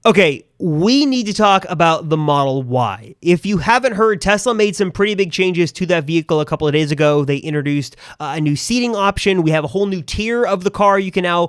Okay, we need to talk about the Model Y. If you haven't heard, Tesla made some pretty big changes to that vehicle a couple of days ago. They introduced a new seating option. We have a whole new tier of the car you can now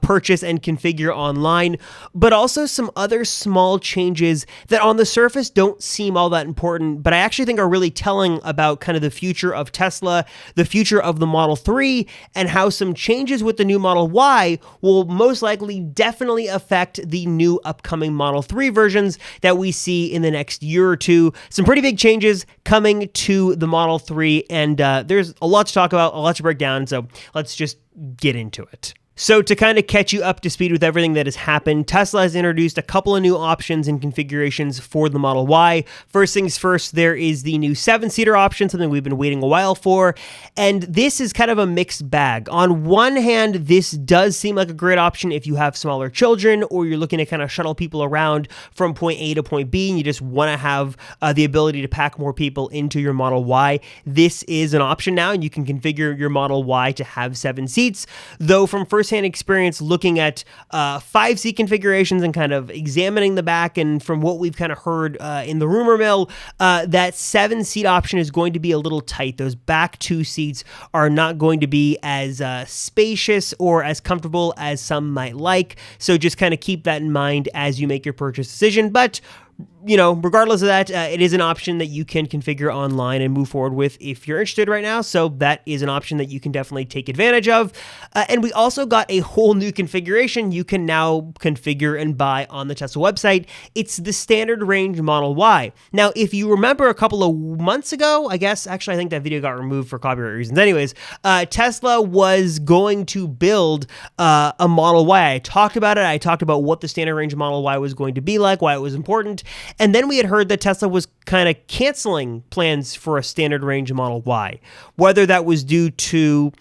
purchase and configure online, but also some other small changes that on the surface don't seem all that important, but I actually think are really telling about kind of the future of Tesla, the future of the Model 3, and how some changes with the new Model Y will most likely definitely affect the new upcoming Model 3 versions that we see in the next year or two. Some pretty big changes coming to the Model 3, and there's a lot to talk about, a lot to break down, so let's just get into it. So to kind of catch you up to speed with everything that has happened, Tesla has introduced a couple of new options and configurations for the Model Y. First things first, there is the new 7-seater option, something we've been waiting a while for, and this is kind of a mixed bag. On one hand, this does seem like a great option if you have smaller children or you're looking to kind of shuttle people around from point A to point B and you just want to have the ability to pack more people into your Model Y. This is an option now, and you can configure your Model Y to have 7 seats, though from first-hand experience looking at 5-seat configurations and kind of examining the back, and from what we've kind of heard in the rumor mill, that 7-seat option is going to be a little tight. Those back 2 seats are not going to be as spacious or as comfortable as some might like, so just kind of keep that in mind as you make your purchase decision. But you know, regardless of that, it is an option that you can configure online and move forward with if you're interested right now. So that is an option that you can definitely take advantage of. And we also got a whole new configuration you can now configure and buy on the Tesla website. It's the standard range Model Y. Now, if you remember a couple of months ago, I guess, actually, I think that video got removed for copyright reasons. Anyways, Tesla was going to build a Model Y. I talked about it. I talked about what the standard range Model Y was going to be like, why it was important. And then we had heard that Tesla was kind of canceling plans for a standard range Model Y. Whether that was due to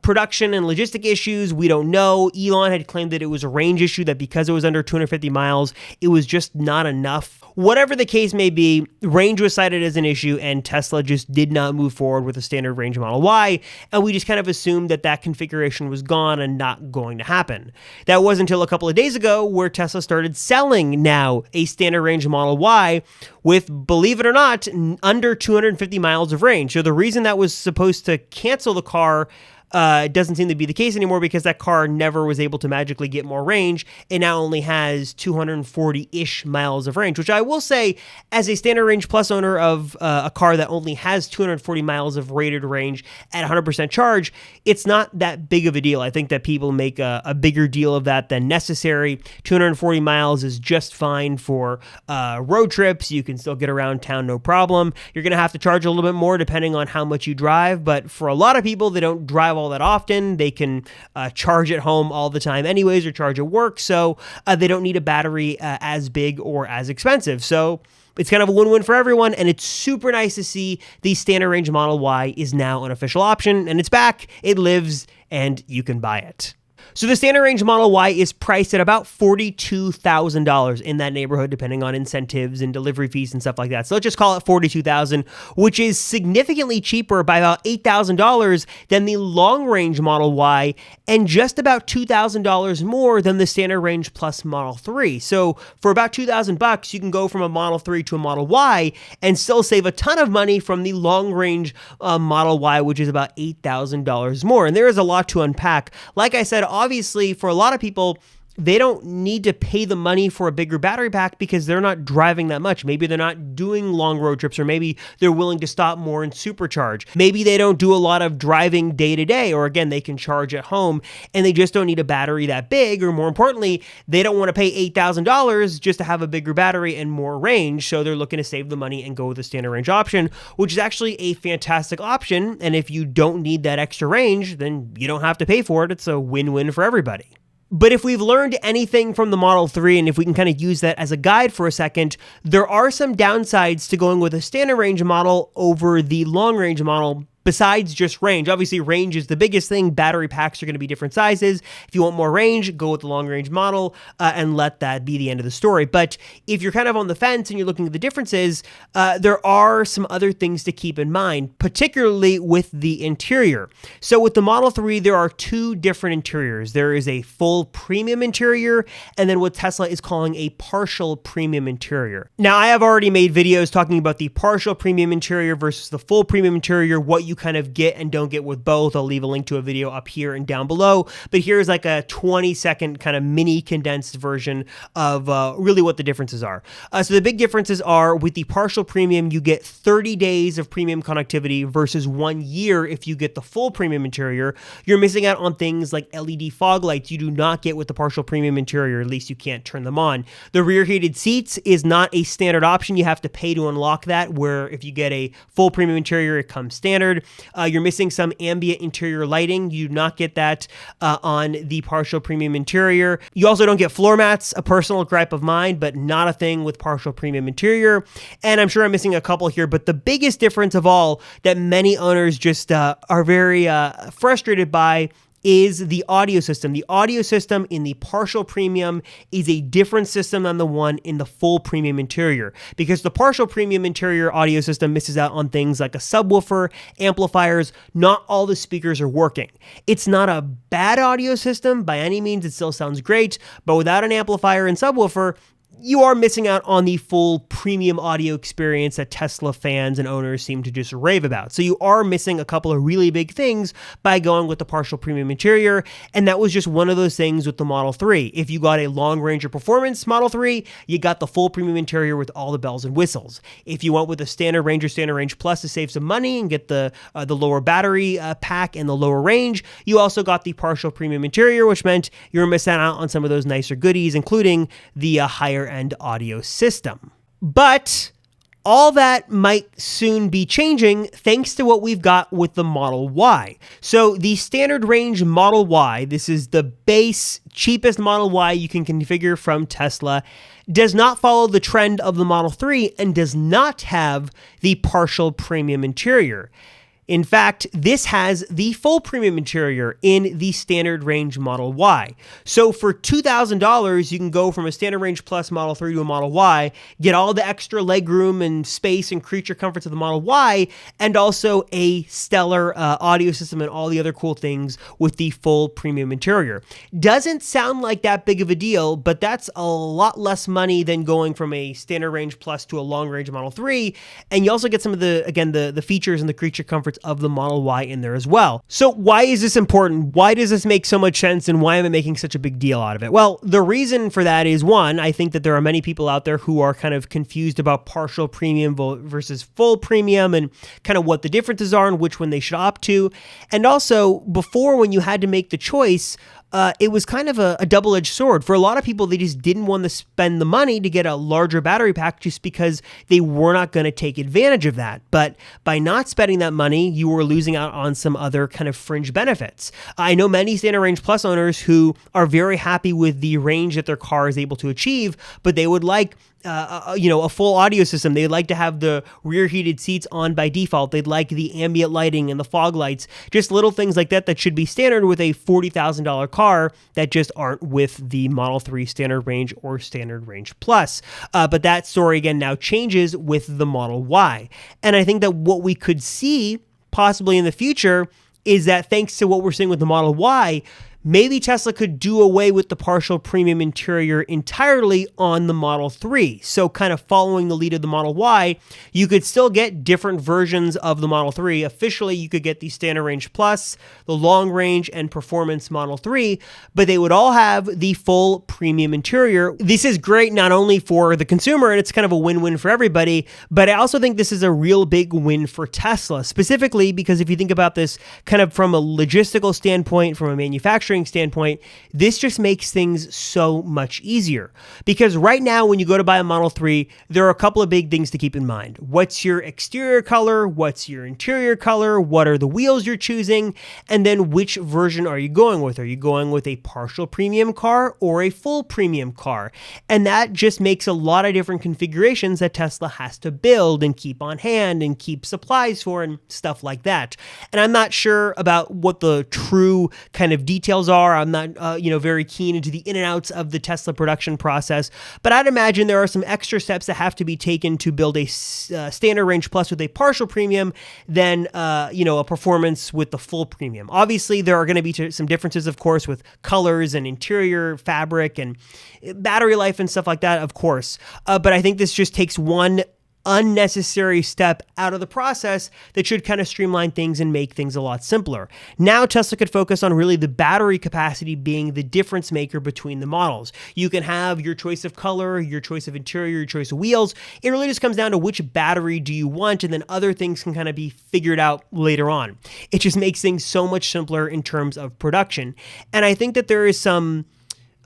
production and logistic issues, we don't know. Elon had claimed that it was a range issue, that because it was under 250 miles, it was just not enough. Whatever the case may be, range was cited as an issue, and Tesla just did not move forward with a standard range Model Y, and we just kind of assumed that that configuration was gone and not going to happen. That wasn't until a couple of days ago where Tesla started selling now a standard range Model Y with, believe it or not, under 250 miles of range. So the reason that was supposed to cancel the car doesn't seem to be the case anymore, because that car never was able to magically get more range. It now only has 240-ish miles of range, which I will say, as a standard range plus owner of a car that only has 240 miles of rated range at 100% charge, it's not that big of a deal. I think that people make a bigger deal of that than necessary. 240 miles is just fine for road trips. You can still get around town, no problem. You're going to have to charge a little bit more depending on how much you drive, but for a lot of people, they don't drive all that often. They can charge at home all the time anyways, or charge at work, so they don't need a battery as big or as expensive. So it's kind of a win-win for everyone, and it's super nice to see the standard range Model Y is now an official option, and it's back, it lives, and you can buy it. So the standard range Model Y is priced at about $42,000, in that neighborhood, depending on incentives and delivery fees and stuff like that. So let's just call it $42,000, which is significantly cheaper by about $8,000 than the long range Model Y, and just about $2,000 more than the standard range plus Model 3. So for about $2,000, you can go from a Model 3 to a Model Y and still save a ton of money from the long range Model Y, which is about $8,000 more. And there is a lot to unpack. Like I said, obviously, for a lot of people, they don't need to pay the money for a bigger battery pack because they're not driving that much. Maybe they're not doing long road trips, or maybe they're willing to stop more and supercharge. Maybe they don't do a lot of driving day to day, or again, they can charge at home and they just don't need a battery that big, or more importantly, they don't want to pay $8,000 just to have a bigger battery and more range. So they're looking to save the money and go with the standard range option, which is actually a fantastic option. And if you don't need that extra range, then you don't have to pay for it. It's a win-win for everybody. But if we've learned anything from the Model 3, and if we can kind of use that as a guide for a second, there are some downsides to going with a standard range model over the long range model, besides just range. Obviously, range is the biggest thing. Battery packs are going to be different sizes. If you want more range, go with the long range model and let that be the end of the story. But if you're kind of on the fence and you're looking at the differences, there are some other things to keep in mind, particularly with the interior. So with the Model 3, there are two different interiors. There is a full premium interior, and then what Tesla is calling a partial premium interior. Now, I have already made videos talking about the partial premium interior versus the full premium interior, what you kind of get and don't get with both. I'll leave a link to a video up here and down below, but here's like a 20-second kind of mini condensed version of really what the differences are. So the big differences are with the partial premium, you get 30 days of premium connectivity versus 1 year if you get the full premium interior. You're missing out on things like LED fog lights you do not get with the partial premium interior, at least you can't turn them on. The rear heated seats is not a standard option. You have to pay to unlock that, where if you get a full premium interior, it comes standard. You're missing some ambient interior lighting. You do not get that on the partial premium interior. You also don't get floor mats, a personal gripe of mine, but not a thing with partial premium interior. And I'm sure I'm missing a couple here, but the biggest difference of all that many owners just are very frustrated by is the audio system. The audio system in the partial premium is a different system than the one in the full premium interior, because the partial premium interior audio system misses out on things like a subwoofer, amplifiers. Not all the speakers are working. It's not a bad audio system by any means. It still sounds great, but without an amplifier and subwoofer, you are missing out on the full premium audio experience that Tesla fans and owners seem to just rave about. So you are missing a couple of really big things by going with the partial premium interior, and that was just one of those things with the Model 3. If you got a long range of performance Model 3, you got the full premium interior with all the bells and whistles. If you went with a standard range or standard range plus to save some money and get the lower battery pack and the lower range, you also got the partial premium interior, which meant you were missing out on some of those nicer goodies, including the higher end audio system. But all that might soon be changing thanks to what we've got with the Model Y. So the standard range Model Y, this is the base, cheapest Model Y you can configure from Tesla, does not follow the trend of the Model 3 and does not have the partial premium interior. In fact, this has the full premium interior in the standard range Model Y. So for $2,000, you can go from a standard range plus Model 3 to a Model Y, get all the extra legroom and space and creature comforts of the Model Y, and also a stellar audio system and all the other cool things with the full premium interior. Doesn't sound like that big of a deal, but that's a lot less money than going from a standard range plus to a long range Model 3. And you also get some of the features and the creature comforts of the Model Y in there as well. So why is this important? Why does this make so much sense, and why am I making such a big deal out of it? Well, the reason for that is, one, I think that there are many people out there who are kind of confused about partial premium versus full premium and kind of what the differences are and which one they should opt to. And also, before, when you had to make the choice, it was kind of a double-edged sword. For a lot of people, they just didn't want to spend the money to get a larger battery pack just because they were not going to take advantage of that. But by not spending that money, you were losing out on some other kind of fringe benefits. I know many standard range plus owners who are very happy with the range that their car is able to achieve, but they would like a full audio system. They'd like to have the rear heated seats on by default. They'd like the ambient lighting and the fog lights, just little things like that should be standard with a $40,000 car that just aren't with the Model 3 standard range or standard range plus. But that story again now changes with the Model Y. And I think that what we could see possibly in the future is that thanks to what we're seeing with the Model Y, maybe Tesla could do away with the partial premium interior entirely on the Model 3. So kind of following the lead of the Model Y, you could still get different versions of the Model 3. Officially, you could get the Standard Range Plus, the Long Range, and Performance Model 3, but they would all have the full premium interior. This is great not only for the consumer, and it's kind of a win-win for everybody, but I also think this is a real big win for Tesla, specifically because if you think about this kind of from a logistical standpoint, from a manufacturing manufacturing standpoint, this just makes things so much easier. Because right now, when you go to buy a Model 3, there are a couple of big things to keep in mind. What's your exterior color? What's your interior color? What are the wheels you're choosing? And then which version are you going with? Are you going with a partial premium car or a full premium car? And that just makes a lot of different configurations that Tesla has to build and keep on hand and keep supplies for and stuff like that. And I'm not sure about what the true kind of details are. I'm not, very keen into the in and outs of the Tesla production process, but I'd imagine there are some extra steps that have to be taken to build a standard range plus with a partial premium than, a performance with the full premium. Obviously, there are going to be some differences, of course, with colors and interior fabric and battery life and stuff like that, of course. But I think this just takes one unnecessary step out of the process that should kind of streamline things and make things a lot simpler. Now Tesla could focus on really the battery capacity being the difference maker between the models. You can have your choice of color, your choice of interior, your choice of wheels. It really just comes down to which battery do you want, and then other things can kind of be figured out later on. It just makes things so much simpler in terms of production. And I think that there's some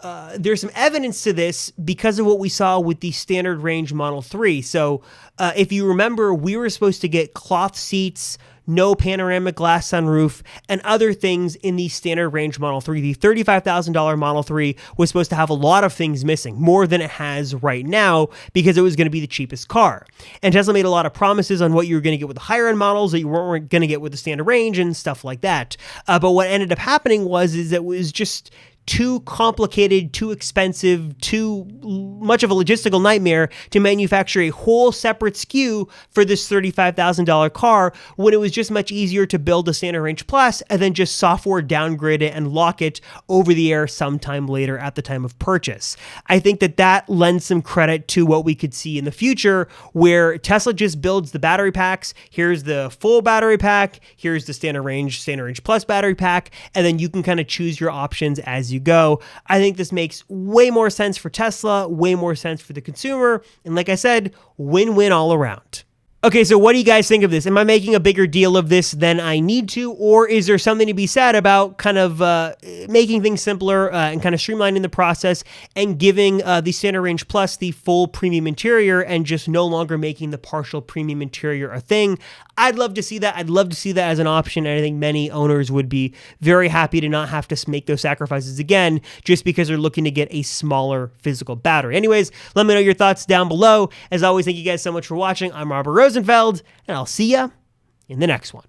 evidence to this because of what we saw with the standard range Model 3. So if you remember, we were supposed to get cloth seats, no panoramic glass sunroof, and other things in the standard range Model 3. The $35,000 Model 3 was supposed to have a lot of things missing, more than it has right now, because it was going to be the cheapest car. And Tesla made a lot of promises on what you were going to get with the higher end models that you weren't going to get with the standard range and stuff like that. But what ended up happening was it was just too complicated, too expensive, too much of a logistical nightmare to manufacture a whole separate SKU for this $35,000 car, when it was just much easier to build a standard range plus and then just software downgrade it and lock it over the air sometime later at the time of purchase. I think that lends some credit to what we could see in the future, where Tesla just builds the battery packs. Here's the full battery pack, here's the standard range plus battery pack, and then you can kind of choose your options as you go. I think this makes way more sense for Tesla, way more sense for the consumer, and like I said, win-win all around. Okay, so what do you guys think of this? Am I making a bigger deal of this than I need to, or is there something to be said about kind of making things simpler and kind of streamlining the process and giving the standard range plus the full premium interior and just no longer making the partial premium interior a thing? I'd love to see that. I'd love to see that as an option, and I think many owners would be very happy to not have to make those sacrifices again just because they're looking to get a smaller physical battery. Anyways, let me know your thoughts down below. As always, thank you guys so much for watching. I'm Robert Rosenfeld, and I'll see ya in the next one.